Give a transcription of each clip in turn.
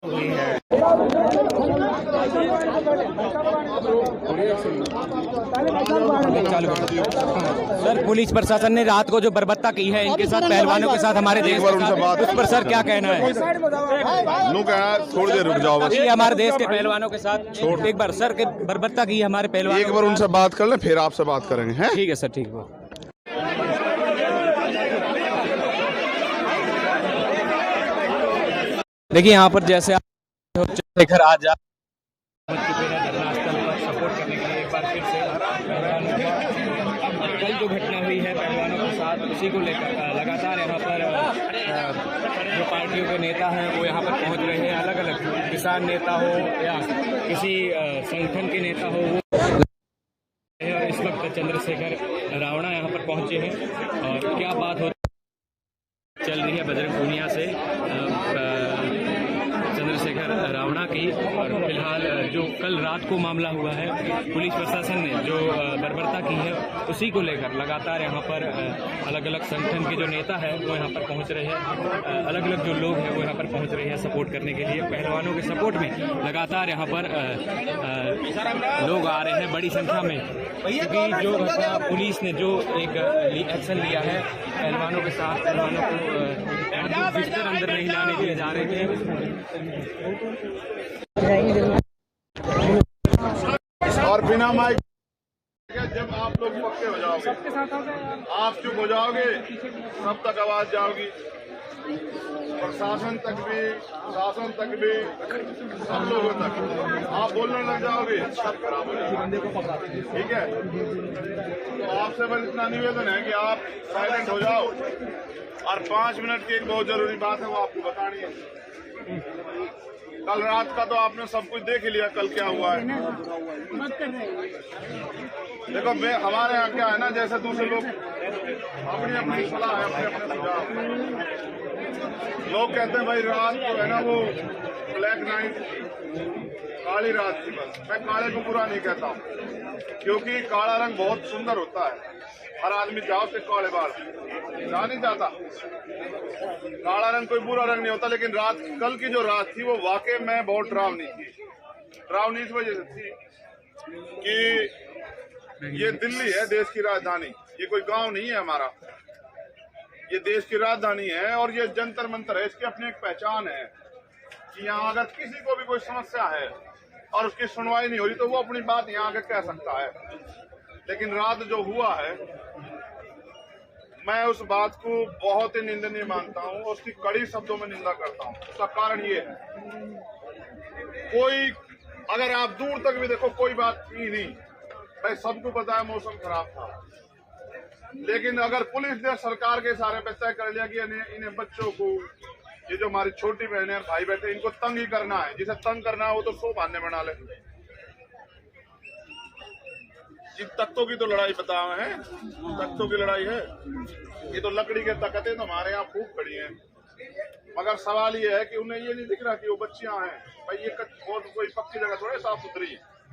Sir, police प्रशासन ने रात को जो बर्बरता की है इनके साथ, पहलवानों के साथ, हमारे देश के साथ, उस पर सर क्या कहना है? थोड़ी देर रुक जाओ बस। हमारे देश के पहलवानों के साथ एक बार सर के बर्बरता की हमारे पहलवान, एक बार उनसे बात कर ले, फिर आपसे बात करेंगे। हैं? ठीक है सर, ठीक है। देखिए यहाँ पर जैसे आप चंद्रशेखर आजाद सपोर्ट करने के लिए एक बार फिर से कल जो घटना हुई है पहलवानों के साथ, उसी को लेकर लगातार यहाँ पर जो पार्टियों के नेता हैं वो यहाँ पर पहुँच रहे हैं। अलग अलग किसान नेता हो या किसी संगठन के नेता हो, वो और इस वक्त चंद्रशेखर रावणा यहाँ पर पहुँचे हैं। और क्या बात हो चल रही है बजरंग पूनिया से चंद्रशेखर रावणा की। और फिलहाल जो कल रात को मामला हुआ है, पुलिस प्रशासन ने जो बर्बरता की है उसी को लेकर लगातार यहाँ पर अलग अलग संगठन के जो नेता है वो यहाँ पर पहुँच रहे हैं। अलग अलग जो लोग हैं वो यहाँ पर पहुँच रहे हैं सपोर्ट करने के लिए। पहलवानों के सपोर्ट में लगातार यहाँ पर लोग आ रहे हैं बड़ी संख्या में, क्योंकि जो घटना पुलिस ने जो एक एक्शन लिया है पहलवानों के साथ, पहलवानों को बिस्तर अंदर नहीं लाने के लिए जा रहे थे। और बिना माइक जब आप लोग पक्के हो जाओगे, आप चुप हो जाओगे, सब तक आवाज जाओगी, प्रशासन तक भी, शासन तक भी, सब लोगों तक आप बोलने लग जाओगे, सब खराब हो जाएगा। ठीक है, तो आपसे बस इतना निवेदन है कि आप साइलेंट हो जाओ। और 5 मिनट की एक बहुत जरूरी बात है, वो आपको बतानी है। कल रात का तो आपने सब कुछ देख ही लिया, कल क्या हुआ है। देखो हमारे यहाँ क्या है ना, जैसे दूसरे लोग अपनी अपनी सलाह है, अपने अपने सुझाव। लोग कहते हैं भाई रात जो है ना वो ब्लैक नाइट, काली रात थी। बस मैं काले को बुरा नहीं कहता हूँ, क्योंकि काला रंग बहुत सुंदर होता है। हर आदमी जाओ से काले बाल जा नहीं जाता, काला रंग कोई बुरा रंग नहीं होता। लेकिन रात, कल की जो रात थी वो वाकई में बहुत डरावनी थी। डरावनी इस वजह से थी कि ये दिल्ली है, देश की राजधानी, ये कोई गांव नहीं है हमारा, ये देश की राजधानी है। और ये जंतर मंतर है, इसकी अपनी एक पहचान है कि यहाँ अगर किसी को भी कोई समस्या है और उसकी सुनवाई नहीं हो रही तो वो अपनी बात यहाँ आके कह सकता है। लेकिन रात जो हुआ है, मैं उस बात को बहुत ही निंदनीय मानता हूँ, उसकी कड़ी शब्दों में निंदा करता हूँ। उसका कारण ये है, कोई अगर आप दूर तक भी देखो कोई बात थी नहीं भाई, सबको पता है मौसम खराब था। लेकिन अगर पुलिस ने सरकार के सारे पे तय कर लिया कि इन्हें बच्चों को, ये जो हमारी छोटी बहनें और भाई बैठे, इनको तंग ही करना है, जिसे तंग करना है वो तो 100 बहाने बना ले। इन तख्तों की तो लड़ाई बता है, तख्तों की लड़ाई है, ये तो लकड़ी के तख्ते तो हमारे यहाँ खूब खड़ी हैं। मगर सवाल ये है कि उन्हें ये नहीं दिख रहा कि वो बच्चियां हैं। भाई ये बहुत कोई पक्की जगह थोड़े साफ सुथरी,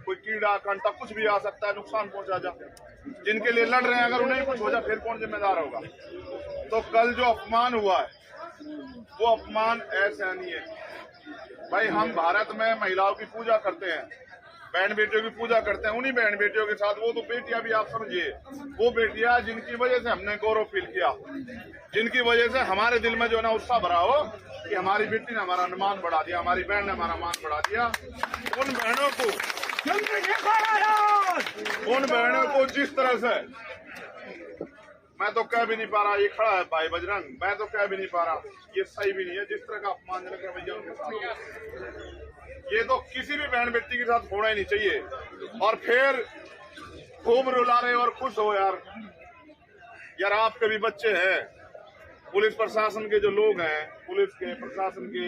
कोई कीड़ा कांटा कुछ भी आ सकता है, नुकसान पहुंचा जा। जिनके लिए लड़ रहे हैं अगर उन्हें कुछ हो जाए फिर कौन जिम्मेदार होगा। तो कल जो अपमान हुआ है वो अपमान असहनीय है। भाई हम भारत में महिलाओं की पूजा करते हैं, बहन बेटियों की पूजा करते हैं। उन्हीं बहन बेटियों के साथ वो तो बेटियां भी आप समझिए, वो बेटियां जिनकी वजह से हमने गौरव फील किया, जिनकी वजह से हमारे दिल में जो है ना उत्साह भरा हो कि हमारी बेटी ने हमारा मान बढ़ा दिया, हमारी बहन ने हमारा मान बढ़ा दिया। उन बहनों को जिस तरह से, मैं तो कह भी नहीं पा रहा, ये खड़ा है भाई बजरंग, मैं तो कह भी नहीं पा रहा, ये सही भी नहीं है जिस तरह का अपमानजनक रवैया उनके साथ। ये तो किसी भी बहन बेटी के साथ होना ही नहीं चाहिए। और फिर खूब रुला रहे और खुश हो यार आपके भी बच्चे हैं, पुलिस प्रशासन के जो लोग हैं, पुलिस के प्रशासन के,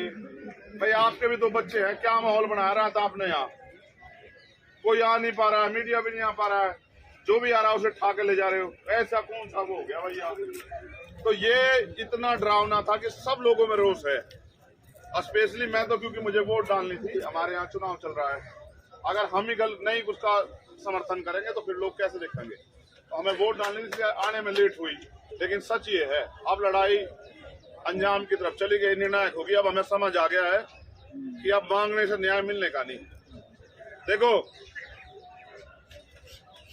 भाई आपके भी तो बच्चे हैं। क्या माहौल बनाया रहा था आपने यहाँ, कोई आ नहीं पा रहा है, मीडिया भी नहीं आ पा रहा है, जो भी आ रहा है उसे ठा के ले जा रहे हो, ऐसा कौन सा वो हो गया भैया। तो ये इतना डरावना था कि सब लोगों में रोष है। स्पेशली मैं तो, क्योंकि मुझे वोट डालनी थी, हमारे यहाँ चुनाव चल रहा है, अगर हम ही नहीं उसका समर्थन करेंगे तो फिर लोग कैसे देखेंगे। तो हमें वोट डालने से आने में लेट हुई, लेकिन सच ये है अब लड़ाई अंजाम की तरफ चली गई, निर्णायक होगी। अब हमें समझ आ गया है कि अब मांगने से न्याय मिलने का नहीं। देखो,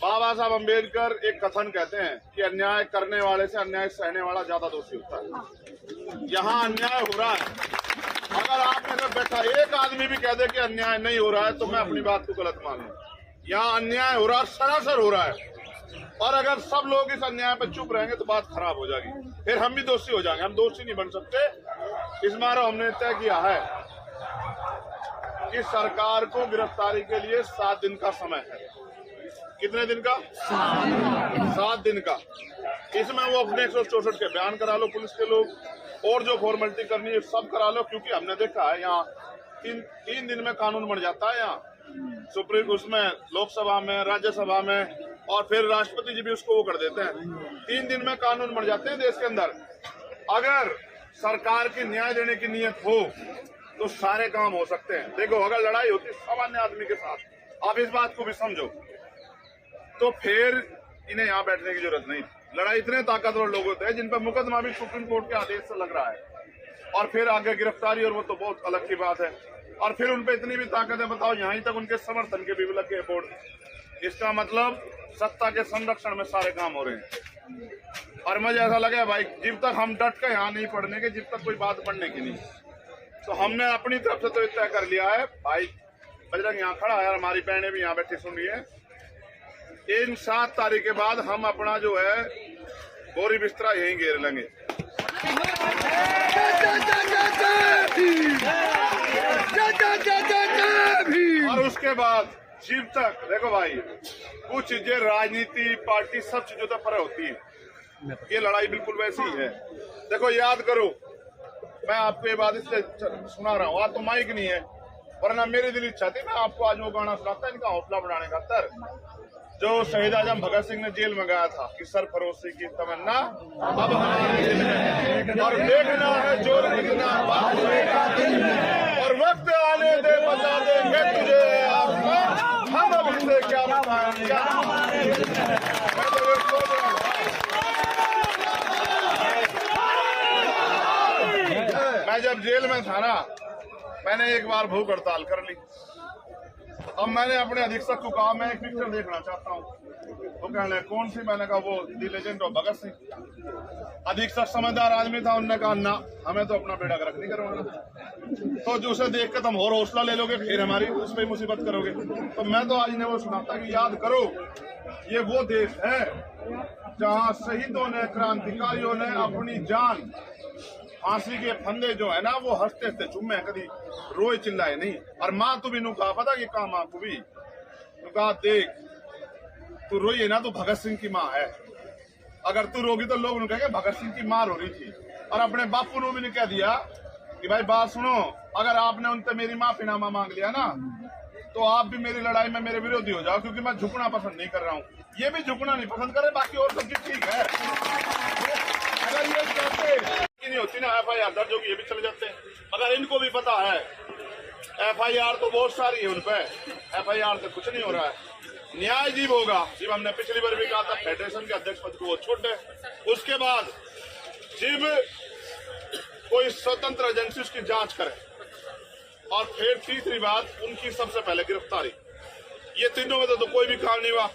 बाबा साहब अम्बेडकर एक कथन कहते हैं कि अन्याय करने वाले से अन्याय सहने वाला ज्यादा दोषी होता है। यहाँ अन्याय हो रहा है, अगर आप में से बैठा एक आदमी भी कह दे कि अन्याय नहीं हो रहा है तो मैं अपनी बात को गलत मान लूं। यहाँ अन्याय हो रहा है, सरासर हो रहा है, और अगर सब लोग इस अन्याय पर चुप रहेंगे तो बात खराब हो जाएगी, फिर हम भी दोषी हो जाएंगे। हम दोषी नहीं बन सकते। इस बार हमने तय किया है कि सरकार को गिरफ्तारी के लिए 7 दिन का समय है। कितने दिन का? 7 दिन का। इसमें वो अपने 164 के बयान करा लो पुलिस के लोग, और जो फॉर्मेलिटी करनी है सब करा लो, क्योंकि हमने देखा है यहाँ 3 दिन में कानून बन जाता है। यहाँ सुप्रीम उसमें लोकसभा में, राज्यसभा में, और फिर राष्ट्रपति जी भी उसको वो कर देते हैं। 3 दिन में कानून बन जाते हैं देश के अंदर। अगर सरकार की न्याय देने की नीयत हो तो सारे काम हो सकते हैं। देखो, अगर लड़ाई होती सामान्य आदमी के साथ, आप इस बात को भी समझो, तो फिर इन्हें यहाँ बैठने की जरूरत नहीं। लड़ाई इतने ताकतवर लोग होते हैं जिन पर मुकदमा भी सुप्रीम कोर्ट के आदेश से लग रहा है, और फिर आगे गिरफ्तारी, और वो तो बहुत अलग की बात है। और फिर उन पर इतनी भी ताकत है, बताओ, यहाँ तक उनके समर्थन के भी लगे बोर्ड। इसका मतलब सत्ता के संरक्षण में सारे काम हो रहे हैं। और मुझे ऐसा लगे भाई, जब तक हम डट के यहाँ नहीं पढ़ने के, जब तक कोई बात बढ़ने की नहीं, तो हमने अपनी तरफ से तो तय कर लिया है। भाई बजरंग यहाँ खड़ा है, हमारी बहनें भी यहाँ बैठी सुन रही है। इन 7 तारीख के बाद हम अपना जो है बोरी बिस्तरा यहीं घेर लेंगे। और उसके बाद जीव तक, देखो भाई, कुछ चीजें राजनीति, पार्टी, सब चीजों तक पर होती है। ये लड़ाई बिल्कुल वैसी ही है। देखो, याद करो, मैं आपको ये बात इसलिए सुना रहा हूँ, आज तो माइक नहीं है, वरना मेरी दिल इच्छा थी मैं आपको आज वो गाना सुनाता, इनका हौसला बढ़ाने का तर, जो शहीद आजम भगत सिंह ने जेल में गाया था कि सरफरोशी की तमन्ना अब हमारे दिल में, और देखना है जोर कितना, और वक्त आने दे बता देंगे तुझे आसमान, हम अब इससे क्या बताएं, क्या मैं जब जेल में था ना, मैंने एक बार भूख हड़ताल कर ली। अब मैंने अपने अधीक्षक को कहा मैं एक पिक्चर देखना चाहता हूँ। वो कहने लगे कौन सी? मैंने कहा वो the legend of Bhagat Singh. अधीक्षक समझदार आदमी था, उन्होंने कहा ना, हमें तो अपना बेड़ा गर्क नहीं करवाना, तो जो उसे देख कर तुम और हौसला ले लोगे, फिर हमारी उस पर मुसीबत करोगे। तो मैं तो आज इन्हें वो सुनाता कि याद करो, ये वो देश है जहाँ शहीदों ने, क्रांतिकारियों ने अपनी जान, फांसी के फंदे जो है ना, वो हंसते हंसते चुम्मे, कभी रोए चिल्लाए नहीं। और माँ तू भी नु कहा, पता कि कहा माँ को भी तू कहा, देख तू रोई है ना, तो भगत सिंह की माँ है, अगर तू रोगी तो लोग कहेंगे भगत सिंह की माँ रो रही थी। और अपने बापू ने भी कह दिया कि भाई बात सुनो, अगर आपने उनसे मेरी माफीनामा मांग लिया ना, तो आप भी मेरी लड़ाई में मेरे विरोधी हो जाओ, क्योंकि मैं झुकना पसंद नहीं कर रहा हूँ। ये भी झुकना नहीं पसंद करे, बाकी और सब चीज ठीक है। अगर ये चाहते नहीं होती ना FIR दर्ज होगी, ये भी चले जाते हैं। मगर इनको भी पता है FIR तो बहुत सारी है उन पे, FIR से कुछ नहीं हो रहा है। न्याय जीव होगा, जीव हमने पिछली बार भी कहा था, फेडरेशन के अध्यक्ष पद को वो छोड़े, उसके बाद जीव कोई स्वतंत्र एजेंसी उसकी जांच करे, और फिर तीसरी बात उनकी सबसे पहले गिरफ्तारी। ये तीनों में तो कोई भी काम नहीं हुआ।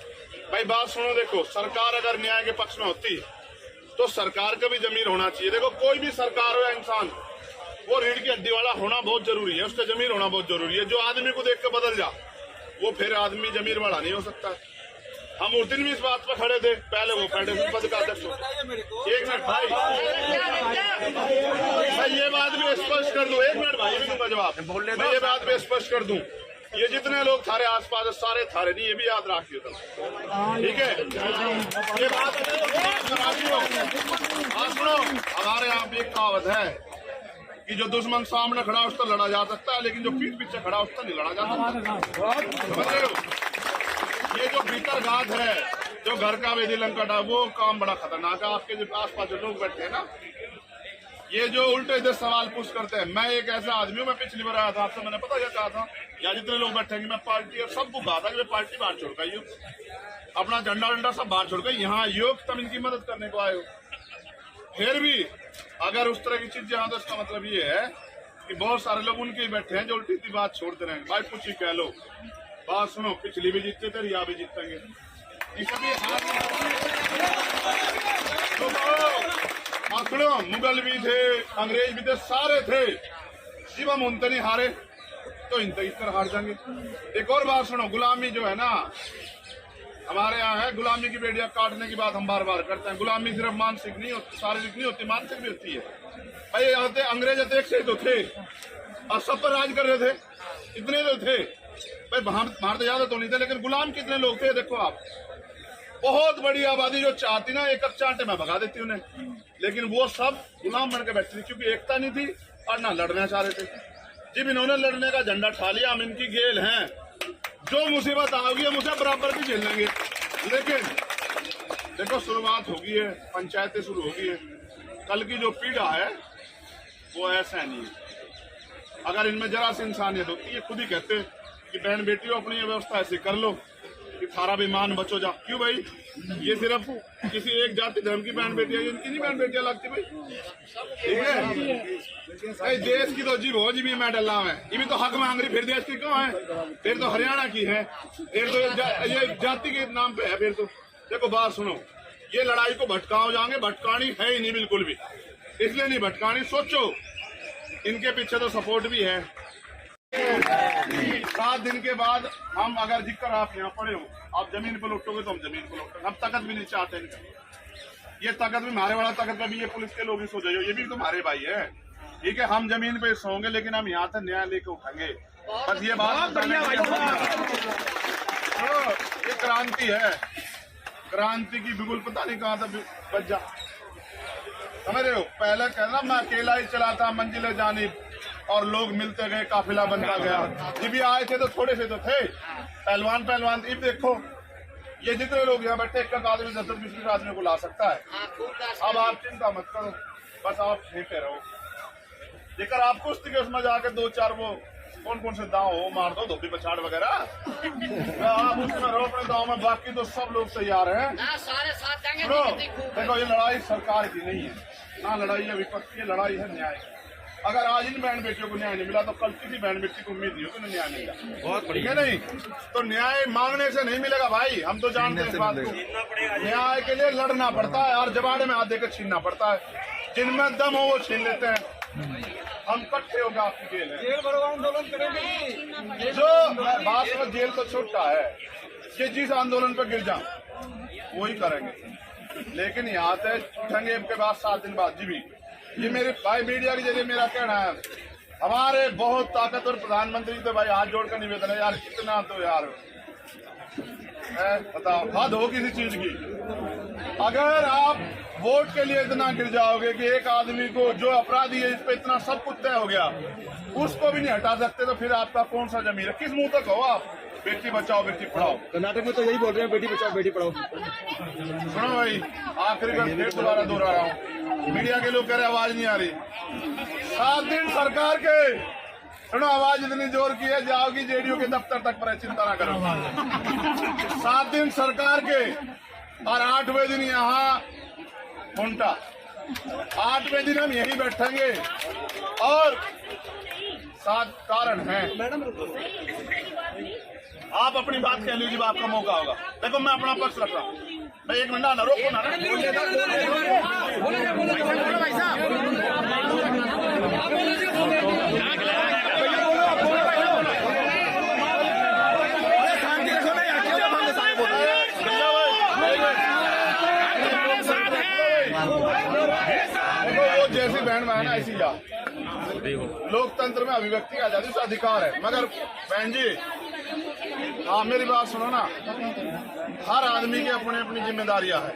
भाई बात सुनो, देखो, सरकार अगर न्याय के पक्ष में होती तो सरकार का भी जमीर होना चाहिए। देखो, कोई भी सरकार हो या इंसान, वो रीढ़ की हड्डी वाला होना बहुत जरूरी है, उसका जमीर होना बहुत जरूरी है। जो आदमी को देख कर बदल जा, वो फिर आदमी जमीर वाला नहीं हो सकता। हम उस दिन भी इस बात पर खड़े थे, पहले वो फेडरेशन पद का अध्यक्ष हो। एक मिनट भाई, मैं ये बात भी स्पष्ट कर दूं, एक मिनट भाई भी दूंगा जवाब, मैं ये बात भी स्पष्ट कर दूं, ये जितने लोग थारे आसपास है सारे थारे नहीं, ये भी याद रखिए तुम, ठीक है? ये बात सुनो, हमारे यहाँ भी एक कहावत है कि जो दुश्मन सामने खड़ा उससे लड़ा जा सकता है, लेकिन जो पीठ पीछे खड़ा उससे नहीं लड़ा जा सकता। समझ रहे हो? ये जो भीतर गाद है, जो घर का वेदी लंकट है, वो काम बड़ा खतरनाक है। आपके जो आसपास जो लोग बैठे हैं ना, ये जो उल्टे इधर सवाल पूछ करते हैं, मैं एक ऐसा आदमी हूँ, मैं पिछली बार आया था आपसे, मैंने पता क्या कहा था, या जितने लोग बैठेंगे मैं पार्टी और सबको कहा था कि मैं पार्टी बाहर छोड़ गई हूँ, अपना झंडा वंडा सब बाहर छोड़ गई, यहाँ योग तब इनकी मदद करने को आए हो। फिर भी अगर उस तरह की चीज यहाँ, तो इसका मतलब ये है कि बहुत सारे लोग उनके ही बैठे हैं जो उल्टी सी बात छोड़ते रहेंगे। भाई कुछ ही कह लो, बात सुनो, पिछली भी जीतते थे, रिया भी जीतेंगे। सुनो, मुगल भी थे, अंग्रेज भी थे, सारे थे, जब हम उनसे नहीं हारे तो इनसे इस तरह हार जाएंगे। एक और बात सुनो, गुलामी जो है ना, हमारे यहाँ है गुलामी की बेड़ियां काटने की बात हम बार बार करते हैं। गुलामी सिर्फ मानसिक नहीं होती, शारीरिक नहीं होती, मानसिक भी होती है। भाई यहाँ थे अंग्रेज एक से तो थे और सब पर राज कर रहे थे, इतने तो थे भाई, भारत तो ज्यादा तो नहीं थे, लेकिन गुलाम कितने लोग थे देखो आप। बहुत बड़ी आबादी जो चाहती ना एक चांटे में भगा देती उन्हें, लेकिन वो सब गुलाम बन के बैठती थी, क्योंकि एकता नहीं थी और ना लड़ना चाह रहे थे। जब इन्होंने लड़ने का झंडा ठा लिया, हम इनकी गेल हैं, जो मुसीबत आओगी हम उसे बराबर भी झेल लेंगे। लेकिन देखो शुरुआत होगी है, पंचायतें शुरू होगी है, कल की जो पीड़ा है वो ऐसा नहीं है। अगर इनमें जरा सी इंसानियत होती है, खुद ही कहते कि बहन बेटियों अपनी व्यवस्था ऐसे कर लो कि थारा भी मान बचो जा। क्यों भाई, ये सिर्फ किसी एक जाति धर्म की बहन बेटियां, इनकी नहीं बहन बेटियां लगती भाई, ठीक है। देश की तो जीव हो, जी भी मैं डल्ला है, ये भी तो हक मांग रही, फिर देश की क्यों है, फिर तो हरियाणा की है, फिर तो ये जाति के नाम पे है। फिर तो देखो बात सुनो, ये लड़ाई को भटकाओ जाएंगे, भटकानी है ही नहीं बिल्कुल भी, इसलिए नहीं भटकानी। सोचो इनके पीछे तो सपोर्ट भी है। 7 दिन के बाद हम अगर जिक्र आप यहाँ पड़े हो, आप जमीन पर लुटोगे तो हम जमीन पर लुटोगे। हम ताकत भी नहीं चाहते इनका, ये ताकत भी हमारे वाला ताकत का भी ये पुलिस के लोग ही सो जाइए, ये भी तुम्हारे भाई है, ठीक है। हम जमीन पे सोएंगे लेकिन हम यहाँ से न्याय लेके उठाएंगे, बस ये बात। ये क्रांति है, क्रांति की बिगुल पता नहीं कहाँ से बच जा, समझ रहे हो। पहले कहना मैं अकेला ही चलाता मंजिले जानी और लोग मिलते गए, काफिला बनता गया। ये भी आए थे तो थोड़े से तो थे, पहलवान पहलवान। अब देखो ये जितने लोग यहाँ बैठे, एक आदमी 10-20 आदमी को ला सकता है। अब आप चिंता मत करो, बस आप खेलते रहो। जेकर आप कुश्ती के उसमें जाके 2-4 वो कौन से दाव हो मार दो, धोबी पछाड़ वगैरह, आप उसमें रहो अपने दाव में, बाकी तो सब लोग तैयार हैं। देखो ये लड़ाई सरकार की नहीं है ना, लड़ाई है विपक्ष की, लड़ाई है न्याय। अगर आज इन बहन बेटियों को न्याय नहीं मिला तो कल किसी बहन बेटी को उम्मीद नहीं हो कि न्याय मिलेगा। बहुत बढ़िया नहीं, तो न्याय मांगने से नहीं मिलेगा भाई, हम तो जानते हैं इस बात को। न्याय के लिए लड़ना पड़ता है और जबाड़े में हाथ देकर छीनना पड़ता है, जिनमें दम हो वो छीन लेते हैं। हम इकट्ठे होकर आपकी जेल है, जेल भरो आंदोलन करेंगे। जो बात में जेल तो छोटा है कि जिस आंदोलन पर गिर जाओ वही करेंगे, लेकिन यहाँ से उठेंगे के बाद 7 दिन बाद। जी भी ये मेरे भाई मीडिया के जरिए मेरा कहना है, हमारे बहुत ताकतवर प्रधानमंत्री तो भाई हाथ जोड़कर निवेदन है यार, इतना तो यार बताओ हद हो किसी चीज की। अगर आप वोट के लिए इतना गिर जाओगे कि एक आदमी को जो अपराधी है इस पे इतना सब कुछ तय हो गया, उसको भी नहीं हटा सकते, तो फिर आपका कौन सा जमीन है, किस मुंह तक हो आप बेटी बचाओ बेटी पढ़ाओ। कर्नाटक में तो यही बोल रहे हैं, बेटी बचाओ बेटी पढ़ाओ। सुनो भाई, आखिरी बार फिर दोबारा दोहरा रहा हूँ, मीडिया के लोग कह रहे आवाज नहीं आ रही। 7 दिन सरकार के, सुनो आवाज इतनी जोर की है जाओगी जेडीयू के दफ्तर तक पर, चिंता ना करो। 7 दिन सरकार के और 8वें दिन यहाँ घंटा, 8वें दिन हम यहीं बैठेंगे। और 7 कारण हैं, आप अपनी बात कह लीजिए, आपका मौका होगा। देखो मैं अपना पक्ष रख रहा हूँ भाई, 1 मिनट ना रोको ना, भाई साहब। देखो वो जैसी बहन बहन है ऐसी जा, लोकतंत्र में अभिव्यक्ति की आजादी से अधिकार है, मगर बहन जी हाँ मेरी बात सुनो ना, हर आदमी की अपनी अपनी जिम्मेदारियां है।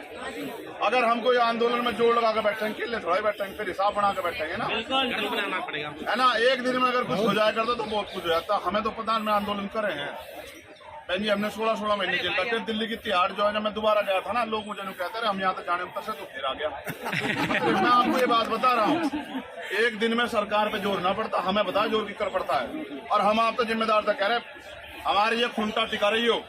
अगर हम कोई आंदोलन में जोड़ लगा कर बैठेंगे, किले थोड़ा बैठेंगे, फिर हिसाब बना कर बैठेंगे ना, बनाना पड़ेगा है ना। एक दिन में अगर कुछ हो जाया करता तो बहुत कुछ हो जाता। हमें तो पता में आंदोलन करे हैं बहन जी, हमने 16 महीने जेल काटे। दिल्ली की तिहाड़ जो है, जब मैं दोबारा गया था ना, लोग मुझे कहते रहे हम यहाँ तक जाने में तसे तो फिर आ गया। मैं आपको ये बात बता रहा हूँ, एक दिन में सरकार पे जोर ना पड़ता, हमें बता जोर की कर पड़ता है। और हम आप तो जिम्मेदार था, कह रहे हमारी ये खुंटा टिका रही हो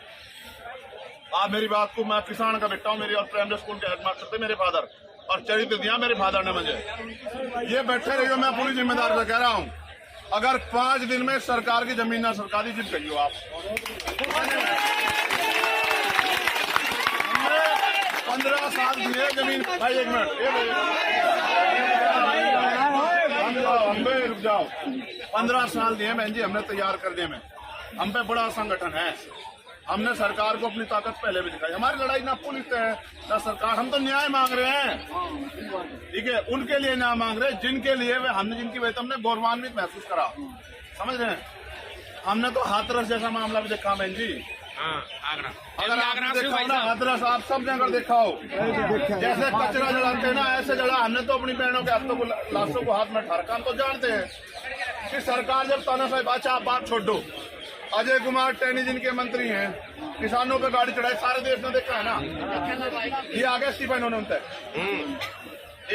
आप मेरी बात को। मैं किसान का बेटा हूँ, मेरी और प्राइमरी स्कूल के हेडमास्टर थे मेरे फादर, और चरित्र दिया मेरे फादर ने मुझे। ये बैठे रहिए, मैं पूरी जिम्मेदारी से कह रहा हूँ। अगर 5 दिन में सरकार की जमीन ना सरकारी जीत गई हो आप। हमने 15 साल दिए जमीन। भाई एक मिनट, रुक जाओ। 15 साल दिए बहन जी हमने तैयार करने में। हम पे बड़ा संगठन है, हमने सरकार को अपनी ताकत पहले भी दिखाई। हमारी लड़ाई ना पुलिस है ना सरकार, हम तो न्याय मांग रहे हैं, ठीक है। उनके लिए न्याय मांग रहे हैं जिनके लिए हमने जिनकी वजह हमने गौरवान्वित महसूस करा, समझ रहे हैं। हमने तो हाथरस जैसा मामला भी देखा बहन जी। अगर आपने देखा ना हाथरस, आप सब ने अगर देखा हो, जैसे कचरा जलाते हैं ना ऐसे जला। हमने तो अपनी बहनों के हाथों को लाशों को हाथ में ठरका। हम तो जानते हैं कि सरकार जब तानाशाही, अच्छा आप बात छोड़ दो, अजय कुमार टैनी जिनके मंत्री हैं, किसानों पे गाड़ी चढ़ाई, सारे देश ने देखा है ना। ये आगे इस्तीफा इन्होंने उनसे।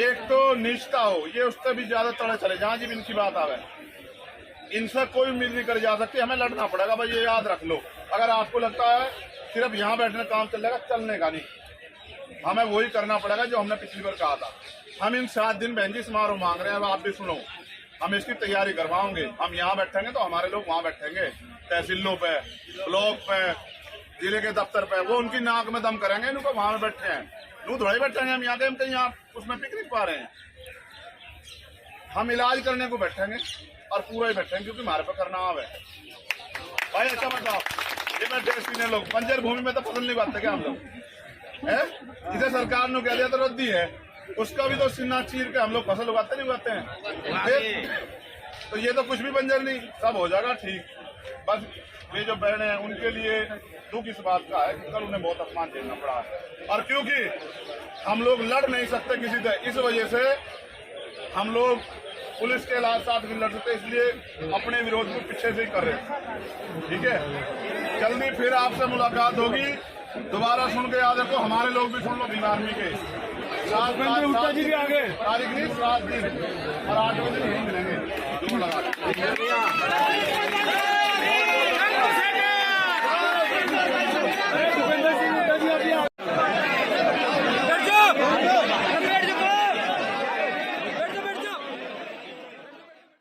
एक तो निष्ठा हो, ये उससे भी ज्यादा तड़े चले जहां जी इनकी बात आवे, इनसे कोई उम्मीद नहीं कर जा सकती। हमें लड़ना पड़ेगा भाई, ये याद रख लो। अगर आपको लगता है सिर्फ यहाँ बैठने काम चलेगा, चलने का नहीं। हमें वही करना पड़ेगा जो हमने पिछली बार कहा था। हम इन 7 दिन बहन जी समारोह मांग रहे हैं, अब आप भी सुनो। हम इसकी तैयारी करवाओगे। हम यहाँ बैठेंगे तो हमारे लोग वहाँ बैठेंगे, तहसीलों पे, ब्लॉक पे, जिले के दफ्तर पे। वो उनकी नाक में दम करेंगे, इनको वहां में बैठे हैं, नू थोड़े बैठेंगे। हम यहाँ के हम कहीं यहाँ उसमें पिकनिक पा रहे हैं। हम इलाज करने को बैठेंगे और पूरा ही बैठेंगे, क्योंकि हमारे पे करना आवे भाई। अच्छा बताओ, ये मैं देश पीने लोग बंजर भूमि में तो फसल नहीं उगाते क्या हम लोग है? जिसे सरकार ने कह दिया तो रद्दी है, उसका भी तो सिन्ना चीर के हम लोग फसल उगाते नहीं उगाते हैं। तो ये तो कुछ भी बंजर नहीं, सब हो जाएगा ठीक। बस ये जो बहने हैं उनके लिए दुख इस बात का है कि कल उन्हें बहुत अपमान झेलना पड़ा है। और क्योंकि हम लोग लड़ नहीं सकते किसी से, इस वजह से हम लोग पुलिस के साथ भी लड़ सकते, इसलिए अपने विरोध को पीछे से ही कर रहे हैं, ठीक है। जल्दी फिर आपसे मुलाकात होगी, दोबारा सुन के याद रखो। हमारे लोग भी सुन लो, भीम आर्मी के 7 तारीख नहीं 7 दिन और 8 दिन यही मिलेंगे, 2 लगा